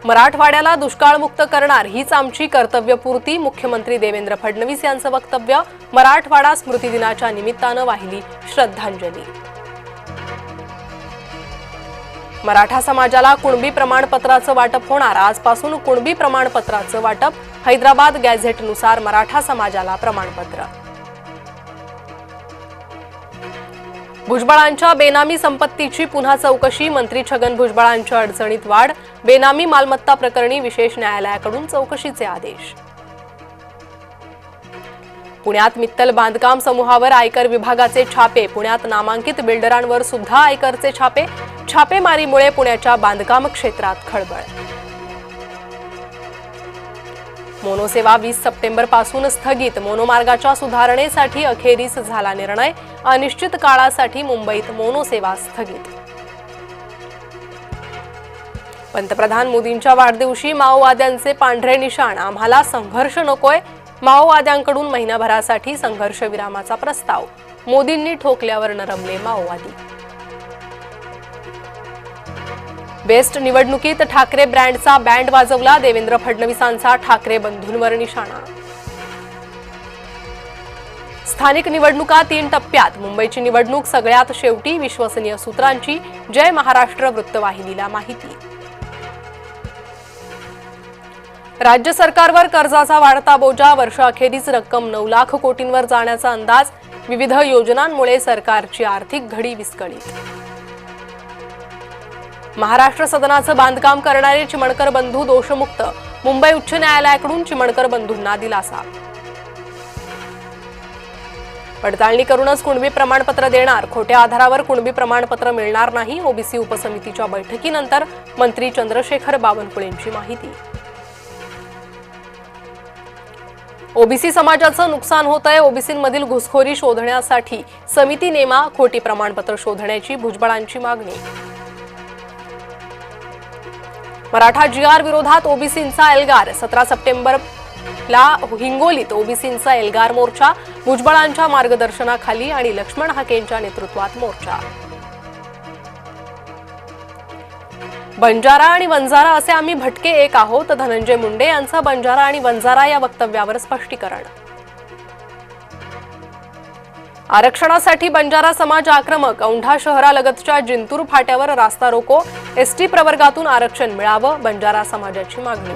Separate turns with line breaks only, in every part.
मराठवाड्याला दुष्काळमुक्त करणार हीच आमची कर्तव्यपूर्ती, मुख्यमंत्री देवेंद्र फडणवीस यांचं वक्तव्य। मराठवाडा स्मृती दिनाच्या निमित्तानं वाहिली श्रद्धांजली। मराठा समाजाला कुणबी प्रमाणपत्राचं वाटप होणार। आजपासून कुणबी प्रमाणपत्राचं वाटप। हैदराबाद गॅझेटनुसार मराठा समाजाला प्रमाणपत्र। भुजबळांच्या बेनामी संपत्तीची पुन्हा चौकशी। मंत्री छगन भुजबळांच्या अडचणीत वाढ। बेनामी मालमत्ता प्रकरणी विशेष न्यायालयाकडून चौकशीचे आदेश। पुण्यात मित्तल बांधकाम समूहावर आयकर विभागाचे छापे। पुण्यात नामांकित बिल्डरांवर सुद्धा आयकरचे छापे। छापेमारीमुळे पुण्याच्या बांधकाम क्षेत्रात खळबळ। मोनोसेवा 20 सप्टेंबरपासून स्थगित। मोनोमार्गाच्या सुधारणेसाठी अखेरीस झाला निर्णय। अनिश्चित काळासाठी मुंबईत मोनोसेवा स्थगित। पंतप्रधान मोदींच्या वाढदिवशी माओवाद्यांचे पांढरे निशाण। आम्हाला संघर्ष नकोय। माओवाद्यांकडून महिनाभरासाठी संघर्ष विरामाचा प्रस्ताव। मोदींनी ठोकल्यावर नरमले माओवादी। बेस्ट निवडणुकीत ठाकरे ब्रँडचा बँड वाजवला। देवेंद्र फडणवीसांचा ठाकरे बंधूंवर निशाणा। स्थानिक निवडणुका 3 टप्प्यात। मुंबईची निवडणूक सगळ्यात शेवटी। विश्वसनीय सूत्रांची जय महाराष्ट्र वृत्तवाहिनीला माहिती। राज्य सरकारवर कर्जाचा वाढता बोजा। वर्षअखेरीस रक्कम 9 लाख कोटींवर जाण्याचा अंदाज। विविध योजनांमुळे सरकारची आर्थिक घडी विस्कळीत। महाराष्ट्र सदनाचं बांधकाम करणारे चिमणकर बंधू दोषमुक्त। मुंबई उच्च न्यायालयाकडून चिमणकर बंधूंना दिलासा। पडताळणी करूनच कुणबी प्रमाणपत्र देणार। खोट्या आधारावर कुणबी प्रमाणपत्र मिळणार नाही। ओबीसी उपसमितीच्या बैठकीनंतर मंत्री चंद्रशेखर बावनकुळेंची माहिती। ओबीसी समाजाचं नुकसान होतंय। ओबीसींमधील घुसखोरी शोधण्यासाठी समिती नेमा। खोटी प्रमाणपत्र शोधण्याची भुजबळांची मागणी। मराठा जीआर विरोधात ओबीसींचा एल्गार। 17 सप्टेंबरला हिंगोलीत ओबीसींचा एल्गार मोर्चा। भुजबळांच्या मार्गदर्शनाखाली आणि लक्ष्मण हाकेंच्या नेतृत्वात मोर्चा। बंजारा आणि वंजारा असे आम्ही भटके एक आहोत। धनंजय मुंडे यांचं बंजारा आणि वंजारा या वक्तव्यावर स्पष्टीकरण। आरक्षणासाठी बंजारा समाज आक्रमक। औंढा शहरालगतच्या जिंतूर फाट्यावर रास्ता रोको। एसटी प्रवर्गातून आरक्षण मिळावं, बंजारा समाजाची मागणी।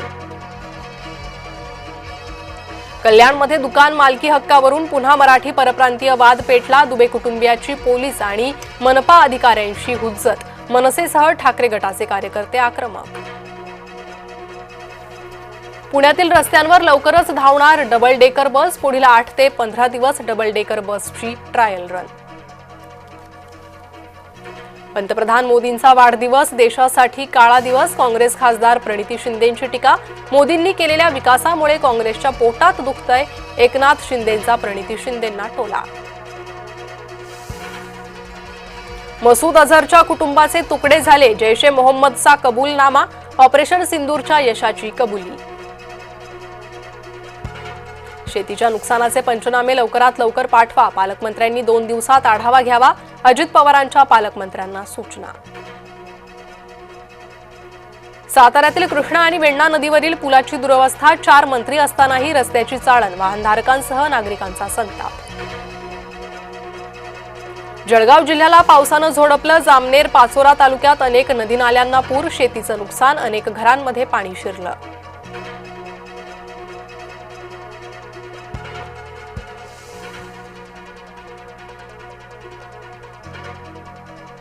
कल्याणमध्ये दुकान मालकी हक्कावरून पुन्हा मराठी परप्रांतीय वाद पेटला। दुबे कुटुंबियाची पोलीस आणि मनपा अधिकाऱ्यांशी हुज्जत। मनसेसह ठाकरे गटाचे कार्यकर्ते आक्रमक। पुण्यातील रस्त्यांवर लवकरच धावणार डबल डेकर बस। पुढील 8 ते 15 दिवस डबल डेकर बसची ट्रायल रन। पंतप्रधान मोदींचा वाढदिवस देशासाठी काळा दिवस। काँग्रेस खासदार प्रणिती शिंदेंची टीका। मोदींनी केलेल्या विकासामुळे काँग्रेसच्या पोटात दुखतंय। एकनाथ शिंदेंचा प्रणिती शिंदेंना टोला। मसूद अझहरच्या कुटुंबाचे तुकडे झाले। जैश ए मोहम्मदचा कबूलनामा। ऑपरेशन सिंदूरच्या यशाची कबुली। शेतीच्या नुकसानाचे पंचनामे लवकरात लवकर पाठवा। पालकमंत्र्यांनी 2 दिवसात आढावा घ्यावा। अजित पवारांच्या पालकमंत्र्यांना सूचना। साताऱ्यातील कृष्णा आणि वेण्णा नदीवरील पुलाची दुरवस्था। 4 मंत्री असतानाही रस्त्याची चाळण। वाहनधारकांसह नागरिकांचा संताप। जळगाव जिल्ह्याला पावसानं झोडपलं। जामनेर पाचोरा तालुक्यात अनेक नदी नाल्यांना पूर। शेतीचं नुकसान। अनेक घरांमध्ये पाणी शिरलं।